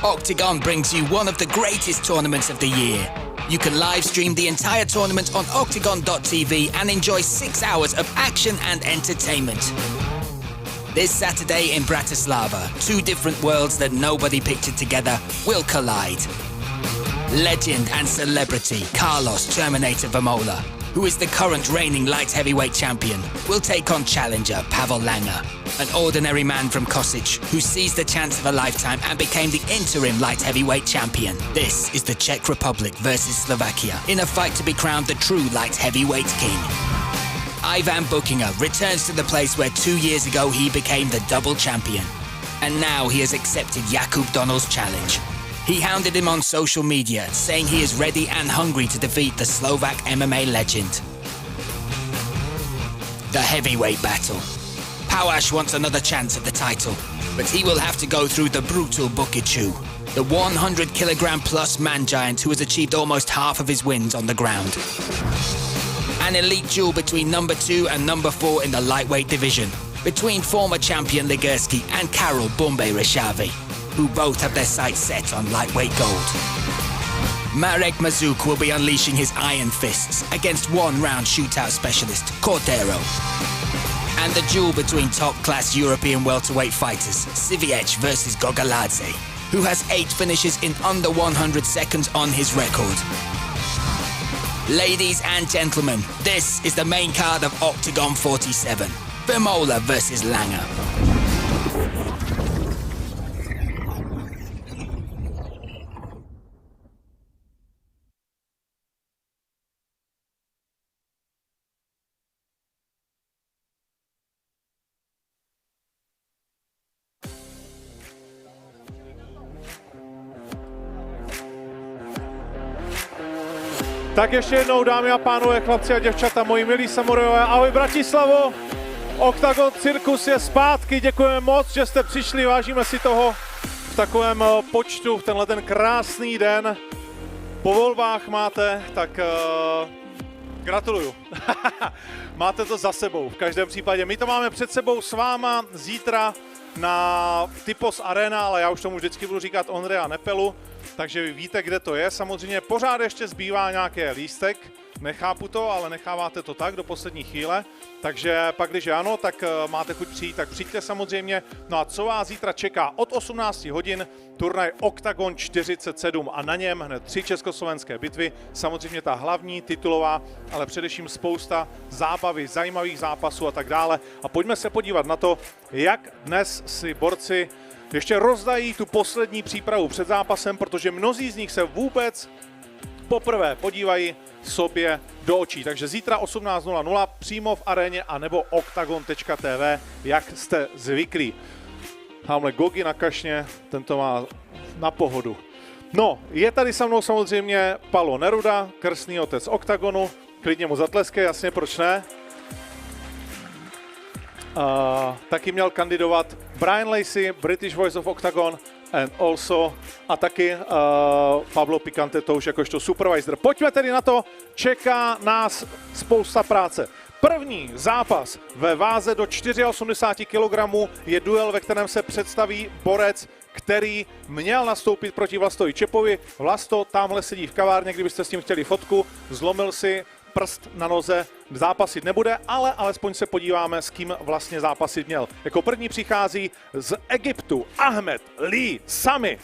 OKTAGON brings you one of the greatest tournaments of the year. You can live stream the entire tournament on oktagon.tv and enjoy 6 hours of action and entertainment. This Saturday in Bratislava, two different worlds that nobody pictured together will collide. Legend and celebrity Carlos Terminator Vemola, who is the current reigning light heavyweight champion, will take on challenger Pavel Langer, an ordinary man from Kosice who seized the chance of a lifetime and became the interim light heavyweight champion. This is the Czech Republic versus Slovakia in a fight to be crowned the true light heavyweight king. Ivan Buchinger returns to the place where 2 years ago he became the double champion. And now he has accepted Jakub Donel's challenge. He hounded him on social media, saying he is ready and hungry to defeat the Slovak MMA legend. The heavyweight battle. Pukač wants another chance at the title, but he will have to go through the brutal Buchinger, the 100-kilogram plus man giant who has achieved almost half of his wins on the ground. An elite duel between number 2 and number 4 in the lightweight division, between former champion Legierski and Karol Ravi, who both have their sights set on lightweight gold. Mazúch will be unleashing his iron fists against one-round shootout specialist Cordero. And the duel between top-class European welterweight fighters Silva versus Gogoladze, who has 8 finishes in under 100 seconds on his record. Ladies and gentlemen, this is the main card of OKTAGON 47, Vemola versus Langer. Tak ještě jednou, dámy a pánové, chlapci a děvčata, moji milí samurajové, ahoj Bratislavo, OKTAGON Cirkus je zpátky, děkujeme moc, že jste přišli, vážíme si toho v takovém počtu, v tenhle ten krásný den. Po volbách máte, tak gratuluju, máte to za sebou v každém případě. My to máme před sebou s váma zítra na Typos Arena, ale já už tomu vždycky budu říkat Ondreja Nepelu, takže vy víte, kde to je. Samozřejmě pořád ještě zbývá nějaký lístek, nechápu to, ale necháváte to tak do poslední chvíle. Takže pak, když ano, tak máte chuť přijít, tak přijďte samozřejmě. No a co vás zítra čeká? Od 18 hodin turnaj OKTAGON 47 a na něm hned 3 československé bitvy. Samozřejmě ta hlavní, titulová, ale především spousta zábavy, zajímavých zápasů a tak dále. A pojďme se podívat na to, jak dnes si borci ještě rozdají tu poslední přípravu před zápasem, protože mnozí z nich se vůbec poprvé podívají sobě do očí. Takže zítra 18:00 přímo v aréně anebo oktagon.tv, jak jste zvyklí. Tamhle Gogi na kašně, ten to má na pohodu. No, je tady se mnou samozřejmě Palo Neruda, krstný otec OKTAGONu. Klidně mu zatleskej, jasně, proč ne? Taky měl kandidovat Brian Lacey, British Voice of OKTAGON, and also a taky Pablo Picante, to už jakožto supervisor. Pojďme tedy na to, čeká nás spousta práce. První zápas ve váze do 84 kg je duel, ve kterém se představí borec, který měl nastoupit proti Vlastovi Čepovi. Vlasto tamhle sedí v kavárně, kdybyste s tím chtěli fotku, zlomil si prst na noze, zápasit nebude, ale alespoň se podíváme, s kým vlastně zápasit měl. Jako první přichází z Egyptu Ahmed Lee Sami.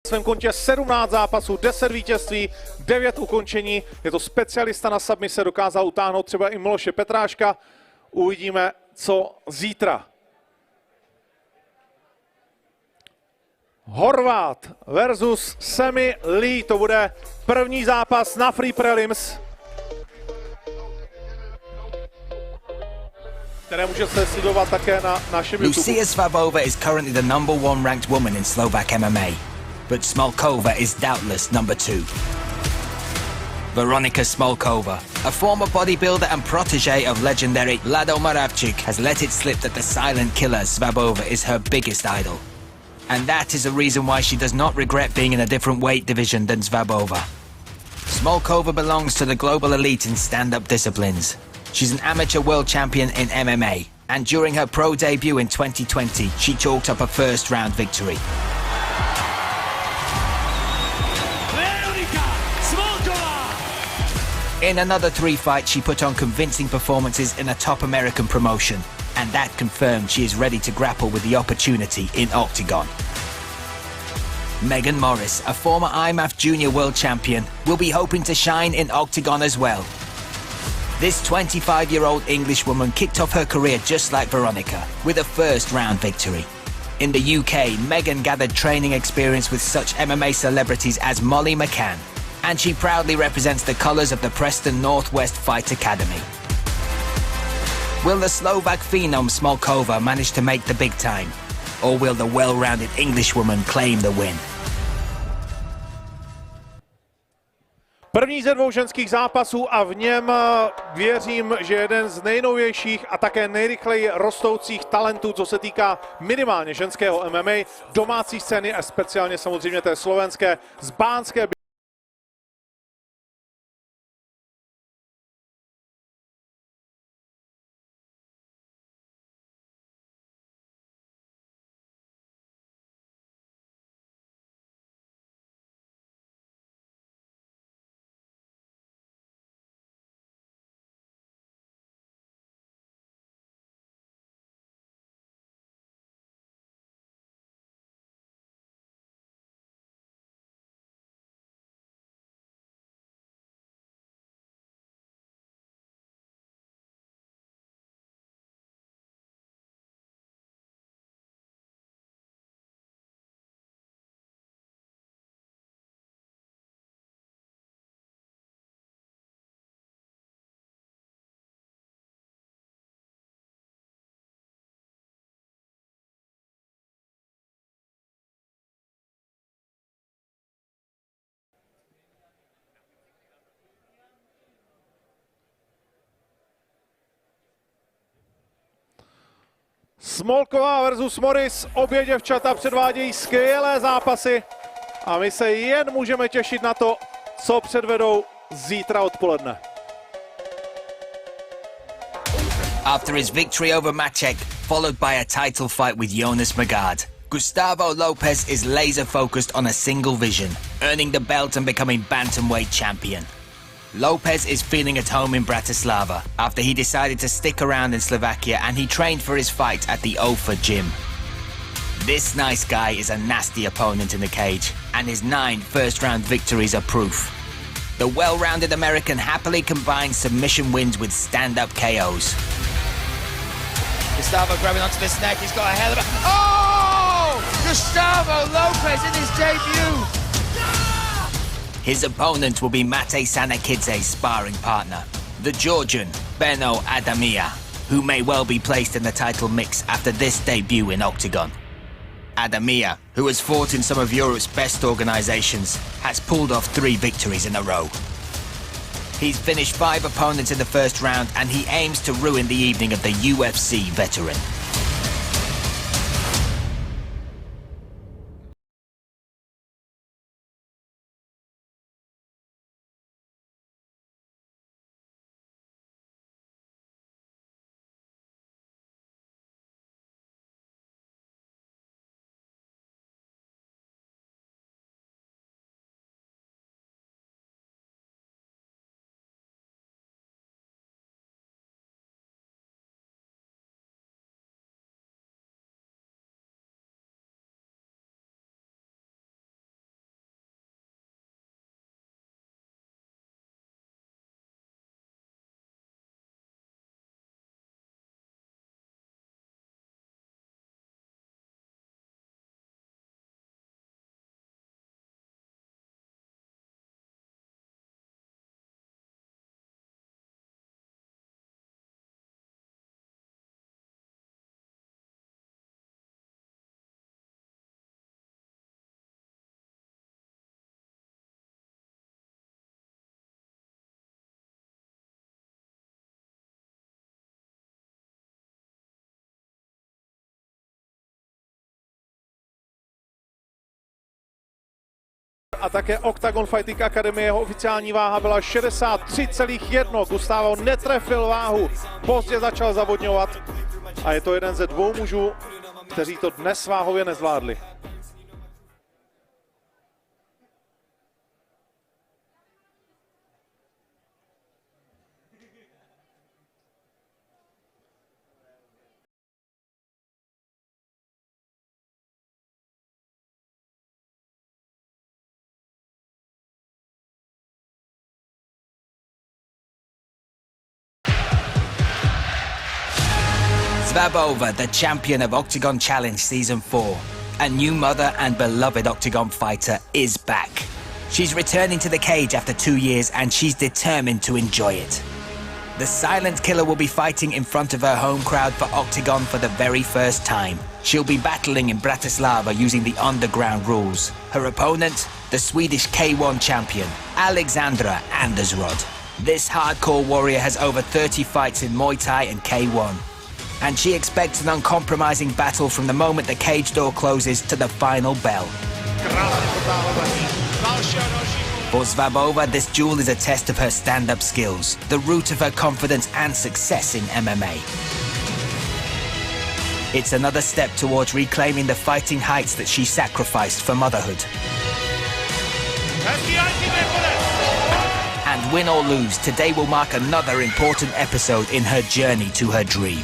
Na svém kontě 17 zápasů, 10 vítězství, 9 ukončení. Je to specialista na submise, dokázal utáhnout třeba i Miloše Petráška. Uvidíme, co zítra. Horvát versus Semi Lee, to bude první zápas na Free Prelims, které můžete sledovat také na našem YouTube. Lucia Šabovčiková is currently the #1 ranked woman in Slovak MMA, but Smolková is doubtless #2. Veronika Smolková, a former bodybuilder and protege of legendary Lado Moravchik, has let it slip that the silent killer Šabovčiková is her biggest idol. And that is a reason why she does not regret being in a different weight division than Šabovčiková. Smolková belongs to the global elite in stand-up disciplines. She's an amateur world champion in MMA, and during her pro debut in 2020, she chalked up a first-round victory. In another 3 fights, she put on convincing performances in a top American promotion, and that confirmed she is ready to grapple with the opportunity in Octagon. Megan Morris, a former IMAF Junior World Champion, will be hoping to shine in Octagon as well. This 25-year-old Englishwoman kicked off her career just like Veronika, with a first-round victory. In the UK, Megan gathered training experience with such MMA celebrities as Molly McCann, and she proudly represents the colours of the Preston Northwest Fight Academy. Will the Slovak phenom Smolková manage to make the big time, or will the well-rounded Englishwoman claim the win? První ze 2 ženských zápasů a v něm věřím, že jeden z nejnovějších a také nejrychleji rostoucích talentů, co se týká minimálně ženského MMA, domácí scény a speciálně samozřejmě té slovenské z Bánské. Smolková versus Morris, obě děvčata předvádějí skvělé zápasy a my se jen můžeme těšit na to, co předvedou zítra odpoledne. After his victory over Maček, followed by a title fight with Jonas Magard, Gustavo Lopez is laser-focused on a single vision, earning the belt and becoming bantamweight champion. Lopez is feeling at home in Bratislava after he decided to stick around in Slovakia, and he trained for his fight at the OFA gym. This nice guy is a nasty opponent in the cage, and his 9 first-round victories are proof. The well-rounded American happily combines submission wins with stand-up KOs. Gustavo grabbing onto this neck, he's got a hell of a... Oh! Gustavo Lopez in his debut! His opponent will be Mate Sanakidze's sparring partner, the Georgian Beno Adamia, who may well be placed in the title mix after this debut in Octagon. Adamia, who has fought in some of Europe's best organizations, has pulled off 3 victories in a row. He's finished 5 opponents in the first round, and he aims to ruin the evening of the UFC veteran. a také Octagon Fighting Academy. Jeho oficiální váha byla 63,1. Gustavo netrefil váhu, pozdě začal zavodňovat a je to jeden ze dvou mužů, kteří to dnes váhově nezvládli. Šabovčiková, the champion of Octagon Challenge Season 4, a new mother and beloved Octagon fighter, is back. She's returning to the cage after 2 years and she's determined to enjoy it. The silent killer will be fighting in front of her home crowd for Octagon for the very first time. She'll be battling in Bratislava using the underground rules. Her opponent, the Swedish K1 champion, Alexandra Andersson. This hardcore warrior has over 30 fights in Muay Thai and K1. And she expects an uncompromising battle from the moment the cage door closes to the final bell. For Šabovčiková, this duel is a test of her stand-up skills, the root of her confidence and success in MMA. It's another step towards reclaiming the fighting heights that she sacrificed for motherhood. And win or lose, today will mark another important episode in her journey to her dream.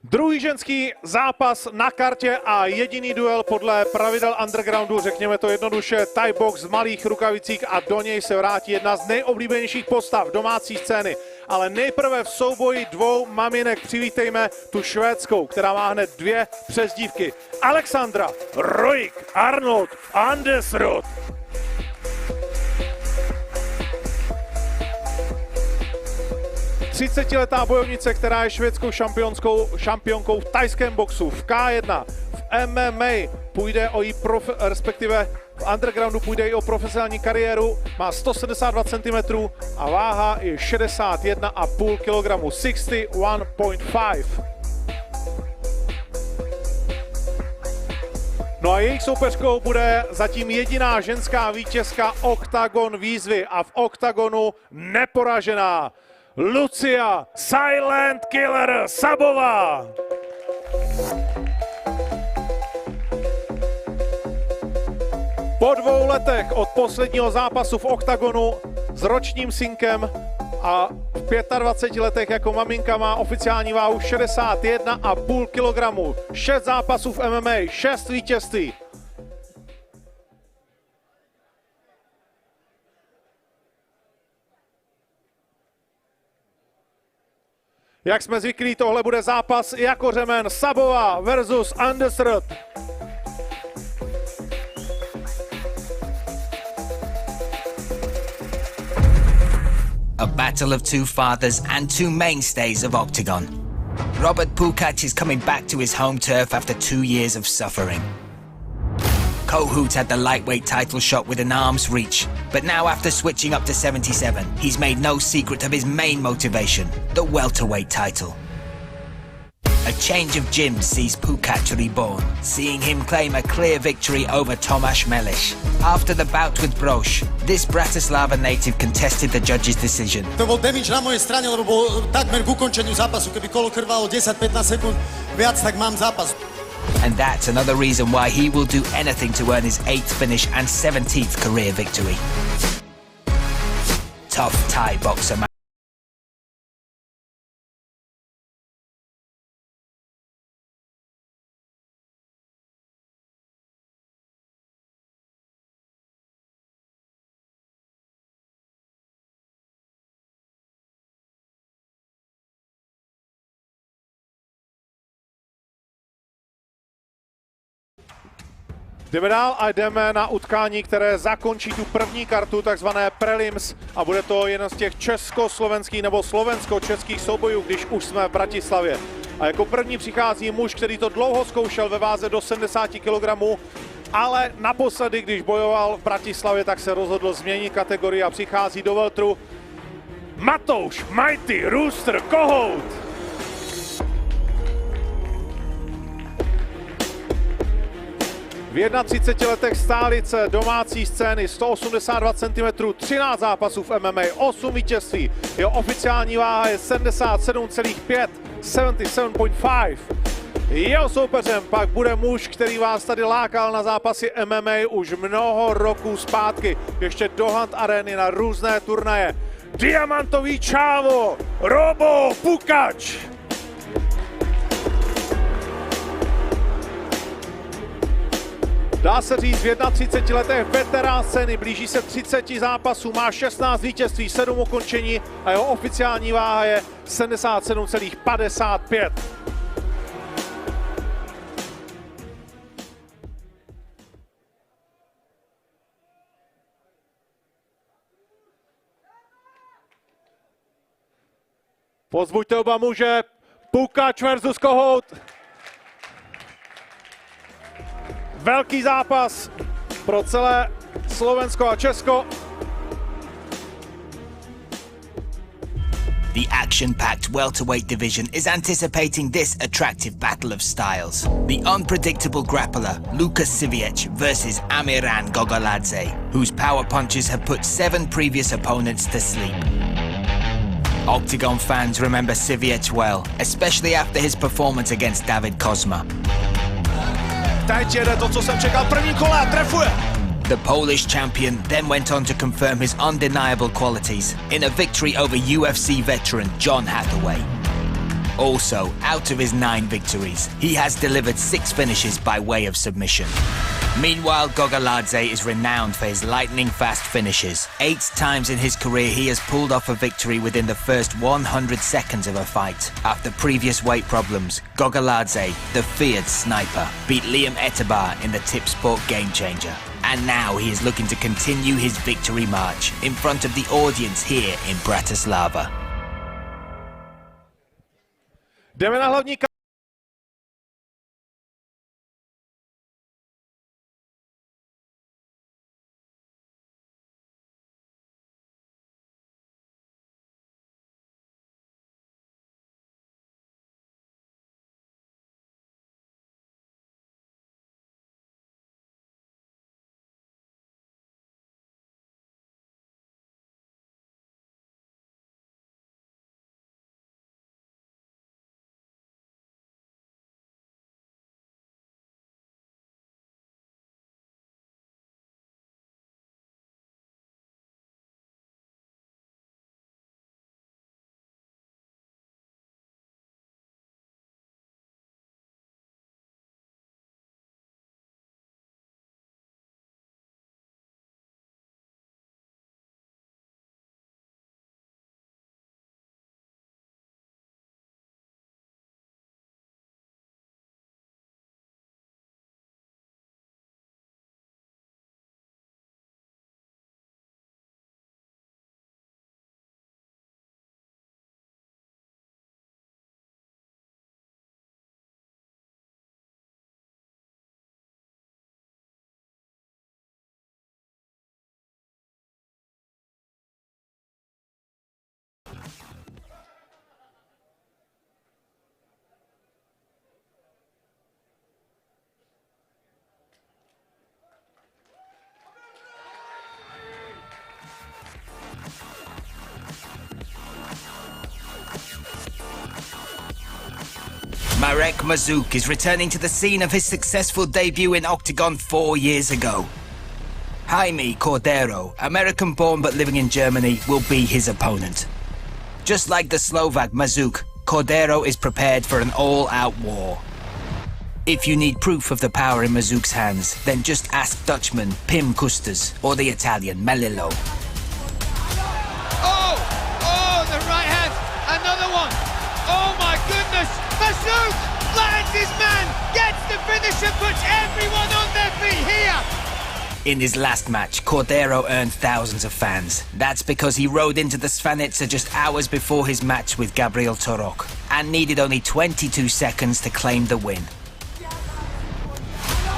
Druhý ženský zápas na kartě a jediný duel podle pravidel undergroundu, řekněme to jednoduše, Thai box v malých rukavicích a do něj se vrátí jedna z nejoblíbenějších postav domácí scény. Ale nejprve v souboji dvou maminek přivítejme tu švédskou, která má hned dvě přezdívky. Alexandra Rojik Arnold Andersson. Třicetiletá bojovnice, která je švédskou šampionkou v thajském boxu, v K1, v MMA, půjde o jí respektive v undergroundu půjde i o profesionální kariéru, má 172 cm a váha je 61,5 kg, 61.5. No a jejich soupeřkou bude zatím jediná ženská vítězka Octagon výzvy a v Octagonu neporažená Lucia Silent Killer Šabová. Po 2 letech od posledního zápasu v Octagonu s ročním synkem a v 25 letech jako maminka má oficiální váhu 61,5 kg. 6 zápasů v MMA, 6 vítězství. Jak jsme zvyklí, tohle bude zápas jako řemen. Šabová versus Andersson. A battle of two fathers and two mainstays of Octagon. Robert Pukač is coming back to his home turf after 2 years of suffering. Kohut had the lightweight title shot within arm's reach, but now after switching up to 77, he's made no secret of his main motivation, the welterweight title. A change of gyms sees Pukač reborn, seeing him claim a clear victory over Tomáš Melich. After the bout with Broš, this Bratislava native contested the judge's decision. To bol damage na mojej strane, lebo bol takmer k ukončeniu zápasu. Keby kolo krvalo 10-15 sekúnd viac, tak mám zápas. And that's another reason why he will do anything to earn his 8th finish and 17th career victory. Tough Thai boxer. Jdeme dál a jdeme na utkání, které zakončí tu první kartu, takzvané prelims, a bude to jeden z těch československých nebo slovensko-českých soubojů, když už jsme v Bratislavě. A jako první přichází muž, který to dlouho zkoušel ve váze do 70 kg, ale naposledy, když bojoval v Bratislavě, tak se rozhodl změnit kategorii a přichází do welteru Matouš Mighty Rooster Kohout. V 31 letech stálice domácí scény, 182 cm, 13 zápasů v MMA, 8 vítězství. Jeho oficiální váha je 77,5, 77,5. Jeho soupeřem pak bude muž, který vás tady lákal na zápasy MMA už mnoho roků zpátky, ještě do Hunt Areny na různé turnaje. Diamantový čávo, Robo Pukač. Dá se říct, v 31 letech veterán scény, blíží se 30 zápasů, má 16 vítězství, 7 ukončení a jeho oficiální váha je 77,55. Pozbuďte oba muže, Pukač versus Kohout. Velký zápas pro celé Slovensko a Česko. The action-packed welterweight division is anticipating this attractive battle of styles. The unpredictable grappler Lukas Siviec versus Amiran Gogoladze, whose power punches have put 7 previous opponents to sleep. Octagon fans remember Siviec well, especially after his performance against David Kozma. Teď jede to, co jsem čekal, první kole a trefuje. The Polish champion then went on to confirm his undeniable qualities in a victory over UFC veteran John Hathaway. Also, out of his 9 victories, he has delivered 6 finishes by way of submission. Meanwhile, Gogoladze is renowned for his lightning-fast finishes. 8 times in his career, he has pulled off a victory within the first 100 seconds of a fight. After previous weight problems, Gogoladze, the feared sniper, beat Liam Etabar in the Tip Sport Game Changer. And now he is looking to continue his victory march in front of the audience here in Bratislava. Jdeme na hlavní Marek Mazúch is returning to the scene of his successful debut in Octagon 4 years ago. Jaime Cordero, American-born but living in Germany, will be his opponent. Just like the Slovak Mazúch, Cordero is prepared for an all-out war. If you need proof of the power in Mazúch's hands, then just ask Dutchman Pim Custas or the Italian Melillo. Oh, the right hand, another one. Oh my goodness, Mazúch lands his man, gets the finish and puts everyone on their feet here. In his last match, Cordero earned thousands of fans. That's because he rode into the Svanitsa just hours before his match with Gabriel Torok and needed only 22 seconds to claim the win.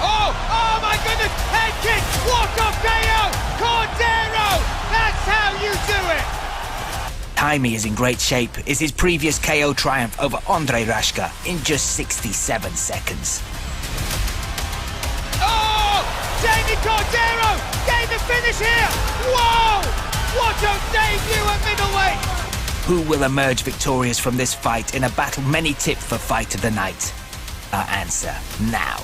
Oh my goodness, head kick, walk-off KO, Cordero, that's how you do it. Jaime is in great shape, is his previous KO triumph over Ondrej Rashka in just 67 seconds. Oh, Absolutely, Cordero getting the finish here. Whoa! What a debut at middleweight. Who will emerge victorious from this fight in a battle many tip for fight of the night? Our answer now.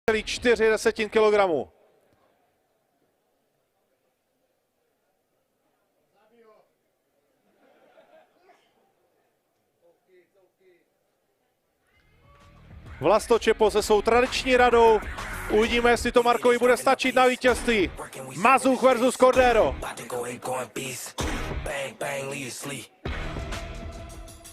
Celý 4 kilogramů. Vlasto Čepo se svou tradiční radou. Uvidíme, jestli to Markovi bude stačit na vítězství. Mazúch versus Cordero.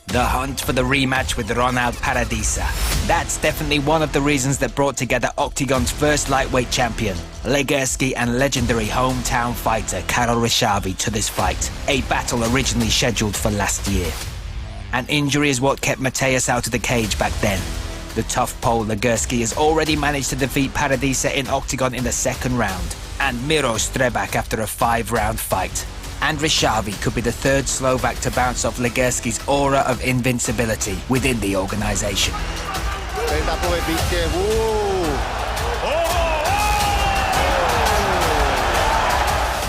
The hunt for the rematch with Ronald Paradisa. That's definitely one of the reasons that brought together OKTAGON's first lightweight champion, Legierski, and legendary hometown fighter Karol Ryszard to this fight, a battle originally scheduled for last year. An injury is what kept Mateus out of the cage back then. The tough Pole Legierski has already managed to defeat Paradisa in OKTAGON in the second round, and Miro Strebak after a 5-round fight. And Ryszard could be the third Slovak to bounce off Legierski's aura of invincibility within the organisation.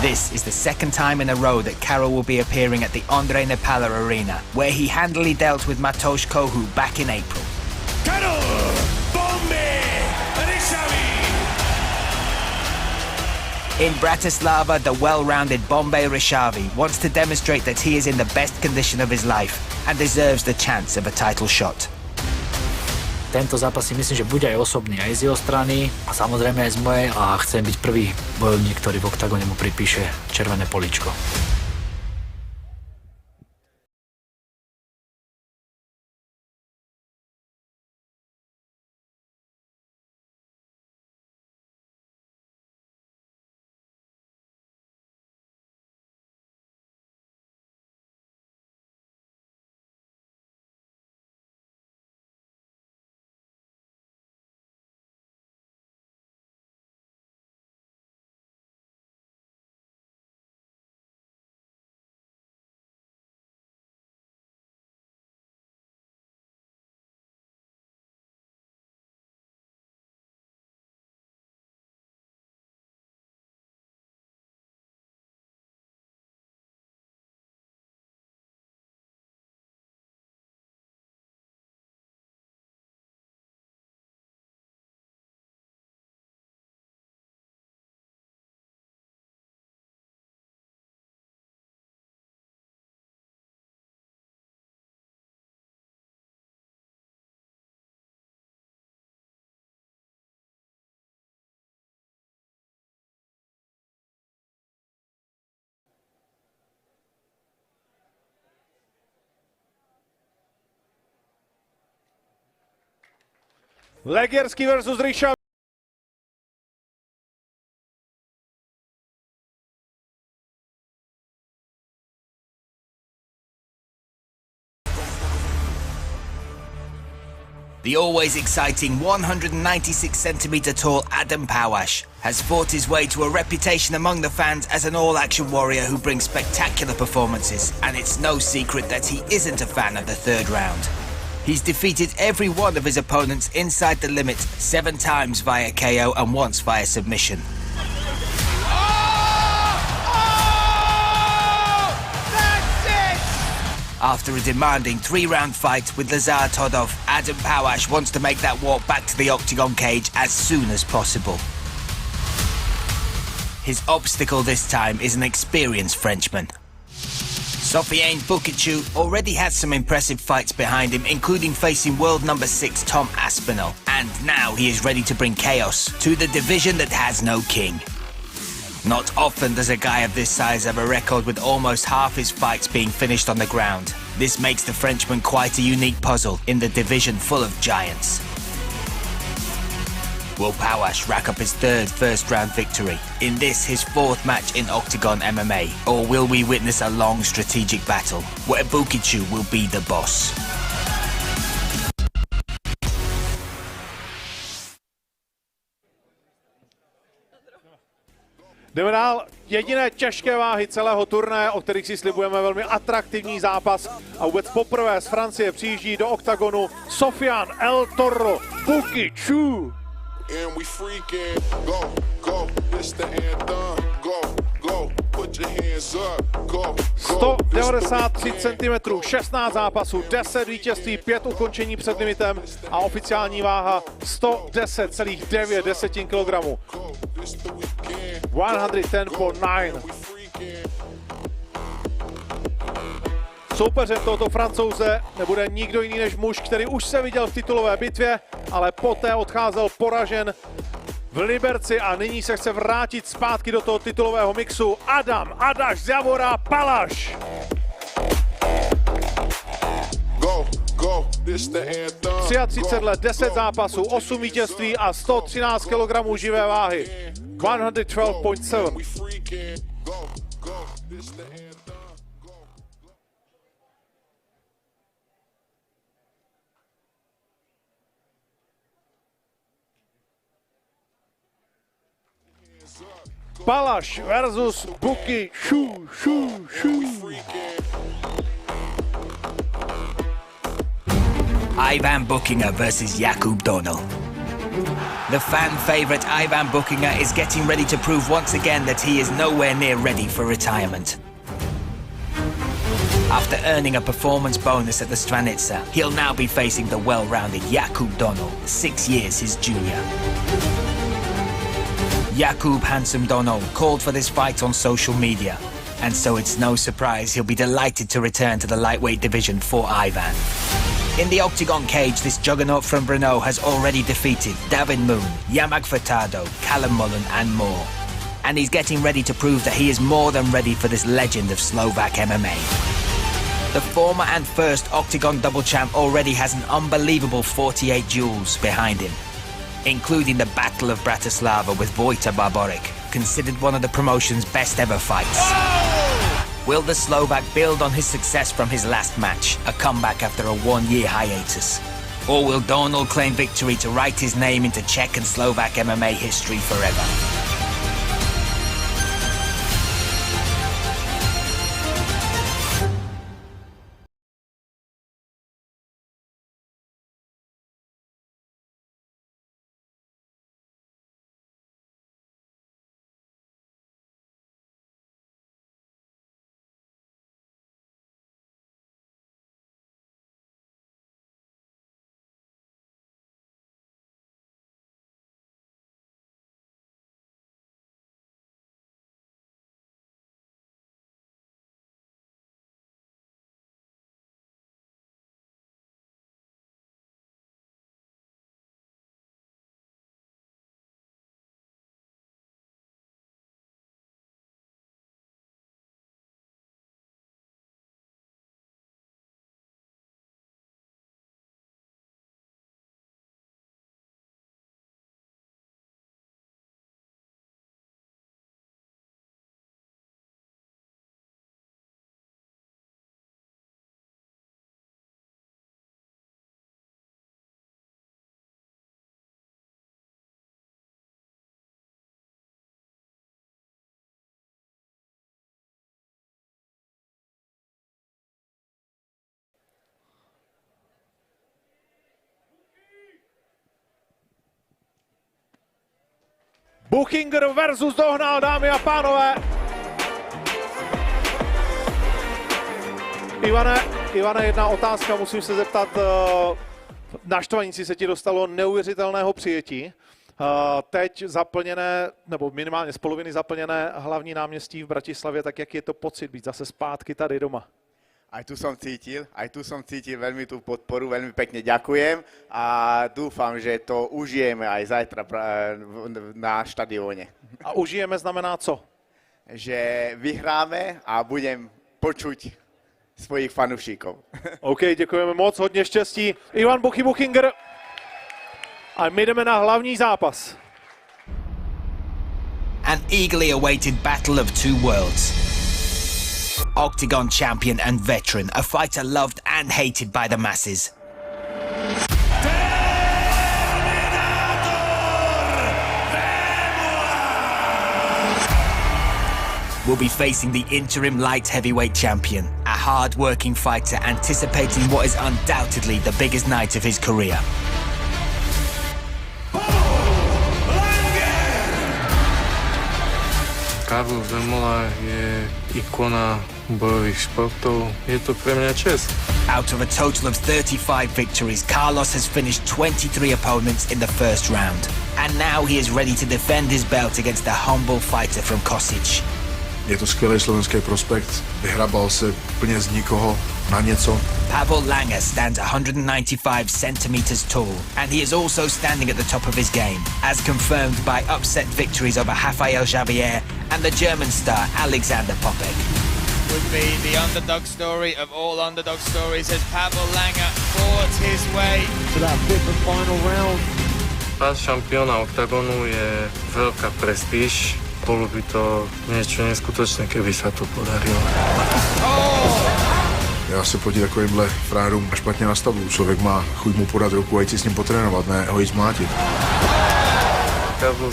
This is the second time in a row that Karol will be appearing at the Ondrej Nepala Arena, where he handily dealt with Matouš Kohu back in April. In Bratislava, the well-rounded Bombay Ryszard wants to demonstrate that he is in the best condition of his life and deserves the chance of a title shot. Tento zápas si myslím, že bude aj osobný aj z jeho strany a samozrejme aj z mojej a chcem byť prvý bojovník, ktorý v OKTAGONe mu pripíše červené políčko. Legierski versus Ryszard. The always exciting 196cm tall Adam Pawash has fought his way to a reputation among the fans as an all-action warrior who brings spectacular performances, and it's no secret that he isn't a fan of the third round. He's defeated every one of his opponents inside the limit 7 times via KO and once via submission. After a demanding 3-round fight with Lazar Todov, Adam Pukač wants to make that walk back to the octagon cage as soon as possible. His obstacle this time is an experienced Frenchman. Sofiane Buchinger already has some impressive fights behind him, including facing world number 6 Tom Aspinall, and now he is ready to bring chaos to the division that has no king. Not often does a guy of this size have a record with almost half his fights being finished on the ground. This makes the Frenchman quite a unique puzzle in the division full of giants. Will Pukač rack up his third first-round victory in this, his 4th match in Octagon MMA? Or will we witness a long strategic battle where Buchinger will be the boss? Jdeme dál. Jediné těžké váhy celého turnaje, o kterých si slibujeme velmi atraktivní zápas. A vůbec poprvé z Francie přijíždí do oktagonu Sofiane El Toro Buchinger. And we freaking go, this the anthem, go, put your hands up, go. 193 cm, 16 zápasů, 10 vítězství, 5 ukončení před limitem a oficiální váha 110,9 kg. 110.9. Soupeřem tohoto Francouze nebude nikdo jiný než muž, který už se viděl v titulové bitvě, ale poté odcházel poražen v Liberci a nyní se chce vrátit zpátky do toho titulového mixu. Adaš Zavora Palaš. Go, this the anthem. 33 let, 10 zápasů, 8 vítězství a 113 kg živé váhy. 112.7. Palaš versus Buchinger. Ivan Buchinger versus Jakub Donel. The fan favourite Ivan Buchinger is getting ready to prove once again that he is nowhere near ready for retirement. After earning a performance bonus at the Stranica, he'll now be facing the well-rounded Jakub Donel, 6 years his junior. Jakub Handsome Donel called for this fight on social media, and so it's no surprise he'll be delighted to return to the lightweight division for Ivan. In the octagon cage, this juggernaut from Brno has already defeated David Moon, Yamag Furtado, Callum Mullen and more. And he's getting ready to prove that he is more than ready for this legend of Slovak MMA. The former and first octagon double champ already has an unbelievable 48 duels behind him, including the Battle of Bratislava with Vojta Barborik, considered one of the promotion's best ever fights. Will the Slovak build on his success from his last match, a comeback after a 1-year hiatus? Or will Donel claim victory to write his name into Czech and Slovak MMA history forever? Buchinger versus Dohnal, dámy a pánové. Ivane, Ivane, jedna otázka, musím se zeptat, na Štvanici se ti dostalo neuvěřitelného přijetí. Teď zaplněné, nebo minimálně z poloviny zaplněné hlavní náměstí v Bratislavě, tak jak je to pocit být zase zpátky tady doma? Aj tu som cítil veľmi tú podporu, veľmi pekne ďakujem a dúfam, že to užijeme aj zajtra na štadióne. A užijeme znamená co? Že vyhráme a budem počuť svojich fanúšikov. OK, děkujeme moc, hodně štěstí. Ivan Buchinger. A my jdeme na hlavní zápas. An eagerly awaited battle of two worlds. Octagon champion and veteran, a fighter loved and hated by the masses. Will be facing the interim light heavyweight champion, a hard-working fighter anticipating what is undoubtedly the biggest night of his career. Vémola je ikona bojových športov. Je to pre mňa čest. Out of a total of 35 victories, Carlos has finished 23 opponents in the first round. And now he is ready to defend his belt against the humble fighter from Kosic. Je to skvělý slovenský prospekt. Vyhrabal se úplně z nikoho na něco. Pavel Langer stands 195 centimeters tall, and he is also standing at the top of his game, as confirmed by upset victories over Rafael Javier and the German star Alexander Popek. Would be the underdog story of all underdog stories as Pavel Langer fought his way to that fifth and final round. Pás šampióna Octagonu je veľká prestíž. Bolo by to niečo neskutočné, keby sa to podarilo. Já se proti takovýmhle frárům špatně nastavuju. Člověk má chuť mu podat ruku a jít si s ním potrénovat, ne ho jít zmlátit.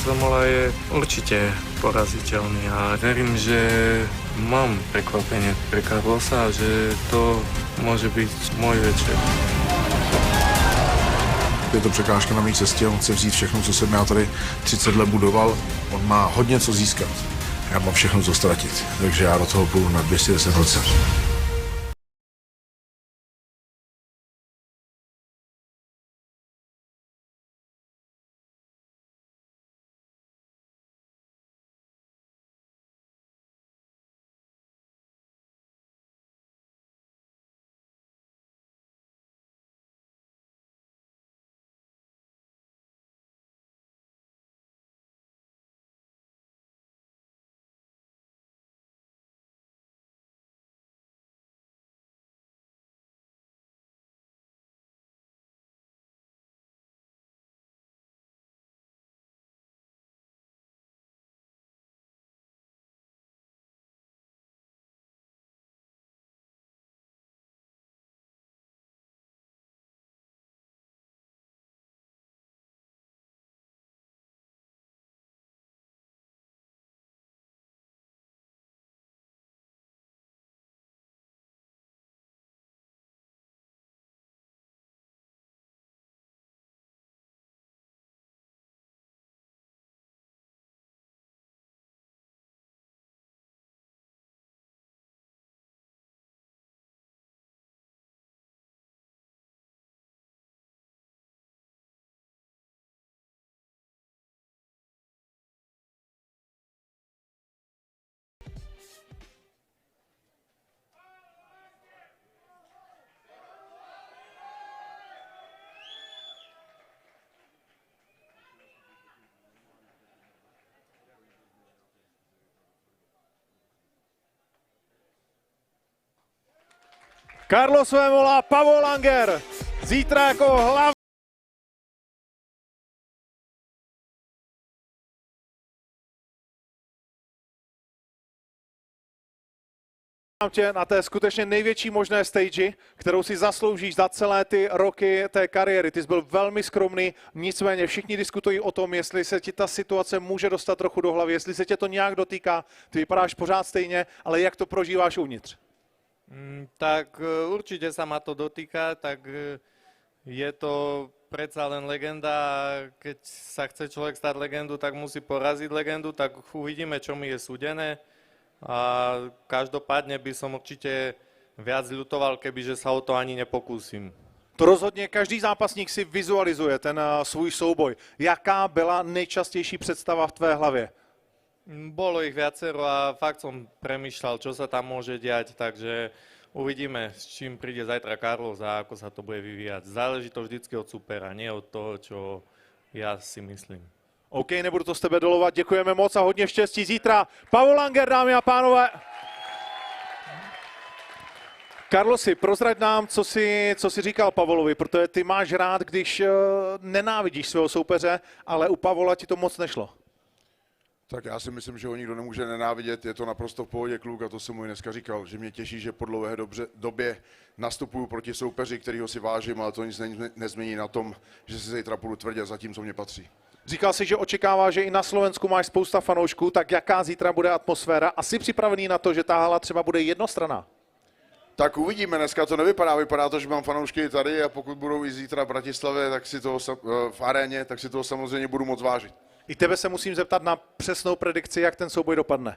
Vémola je určite poraziteľný a verím, že mám prekvapenie pre Carlosa a že to môže byť môj večer. Je to překážka na mé cestě, on chce vzít všechno, co jsem já tady 30 let budoval. On má hodně co získat. Já mám všechno co ztratit, takže já do toho půjdu na 210%. Carlos Vémola, Pavel Langer, zítra jako hlavní tě na té skutečně největší možné stage, kterou si zasloužíš za celé ty roky té kariéry. Ty jsi byl velmi skromný, nicméně všichni diskutují o tom, jestli se ti ta situace může dostat trochu do hlavy, jestli se tě to nějak dotýká. Ty vypadáš pořád stejně, ale jak to prožíváš uvnitř? Tak určite sa ma to dotýka, tak je to predsa len legenda a keď sa chce človek stať legendu, tak musí poraziť legendu, tak uvidíme, čo mi je súdené. A každopádne by som určite viac ľutoval, kebyže sa o to ani nepokúsim. To rozhodně každý zápasník si vizualizuje ten svůj souboj. Jaká byla nejčastější představa v tvé hlavě? Bolo ich viacero a fakt som premýšľal, čo sa tam môže diať, takže uvidíme, s čím príde zajtra Carlos a ako sa to bude vyvíjať. Záleží to vždycky od supera, nie od toho, čo ja si myslím. OK, nebudu to z tebe dolovat, děkujeme moc a hodně štěstí zítra. Pavel Langer, dámy a pánové. Carlosi, prozrať nám, co jsi říkal Pavolovi, protože ty máš rád, když nenávidíš svého soupeře, ale u Pavola ti to moc nešlo. Tak já si myslím, že ho nikdo nemůže nenávidět, je to naprosto v pohodě kluk a to jsem mu i dneska říkal, že mě těší, že po dlouhé době nastupuju proti soupeři, kterýho si vážím, ale to nic nezmění na tom, že si zítra půjdu tvrdě za tím, co mě patří. Říkal jsi, že očekává, že i na Slovensku máš spousta fanoušků, tak jaká zítra bude atmosféra? A jsi připravený na to, že ta hala třeba bude jednostranná? Tak uvidíme, dneska to vypadá to, že mám fanoušky tady a pokud budou i zítra v Bratislavě, tak si toho v aréně, tak si toho samozřejmě budu moc vážit. I tebe se musím zeptat na přesnou predikci, jak ten souboj dopadne.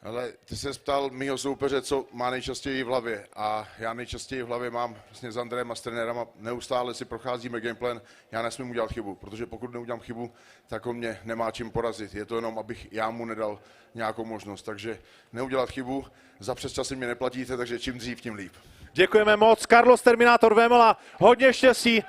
Ale ty se ptal mýho soupeře, co má nejčastěji v hlavě a já nejčastěji v hlavě mám vlastně s Andrejem a s trenérama, neustále si procházíme gameplan, já nesmím udělat chybu, protože pokud neudělám chybu, tak on mě nemá čím porazit, je to jenom, abych já mu nedal nějakou možnost, takže neudělat chybu, za přesčasy mě neplatíte, takže čím dřív, tím líp. Děkujeme moc, Carlos Terminátor Vémola, hodně štěstí.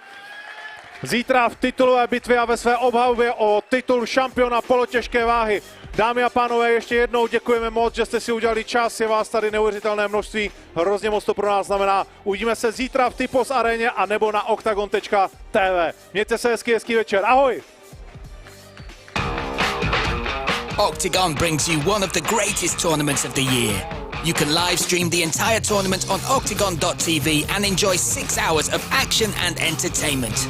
Zítra v titulové bitvě a ve své obhajobě o titul šampiona polotěžké váhy. Dámy a pánové, ještě jednou děkujeme moc, že jste si udělali čas, je vás tady neuvěřitelné množství, hrozně moc to pro nás znamená. Uvidíme se zítra v Typos aréně a nebo na oktagon.tv. Mějte se hezký večer, ahoj! Octagon brings you one of the greatest tournaments of the year. You can live stream the entire tournament on OKTAGON.tv and enjoy 6 hours of action and entertainment.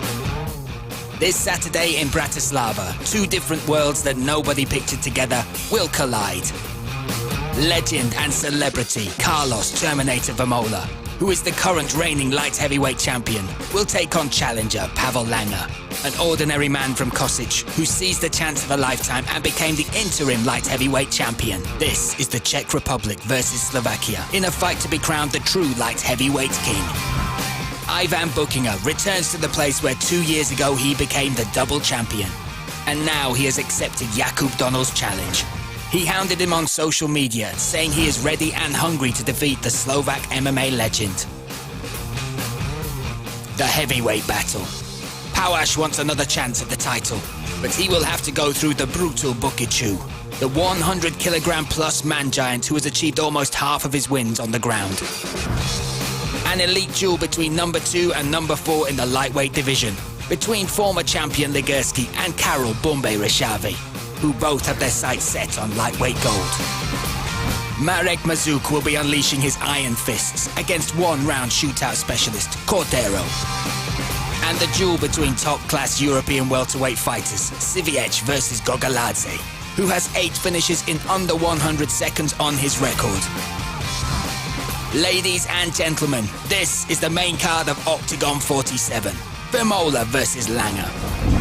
This Saturday in Bratislava, 2 different worlds that nobody pictured together will collide. Legend and celebrity Carlos Terminator Vemola, who is the current reigning light heavyweight champion, will take on challenger Pavel Langer, an ordinary man from Kosice who seized the chance of a lifetime and became the interim light heavyweight champion. This is the Czech Republic versus Slovakia in a fight to be crowned the true light heavyweight king. Ivan Buchinger returns to the place where 2 years ago he became the double champion. And now he has accepted Jakub Donel's challenge. He hounded him on social media, saying he is ready and hungry to defeat the Slovak MMA legend. The heavyweight battle. Pauash wants another chance at the title, but he will have to go through the brutal Bukichu, the 100-kilogram plus man giant who has achieved almost half of his wins on the ground. An elite duel between number 2 and number 4 in the lightweight division, between former champion Legierski and Karol Bumbe Reshavi, who both have their sights set on lightweight gold. Marek Mazúch will be unleashing his iron fists against one-round shootout specialist Cordero. And the duel between top-class European welterweight fighters Siviec versus Gogoladze, who has 8 finishes in under 100 seconds on his record. Ladies and gentlemen, this is the main card of Octagon 47, Vemola versus Langer.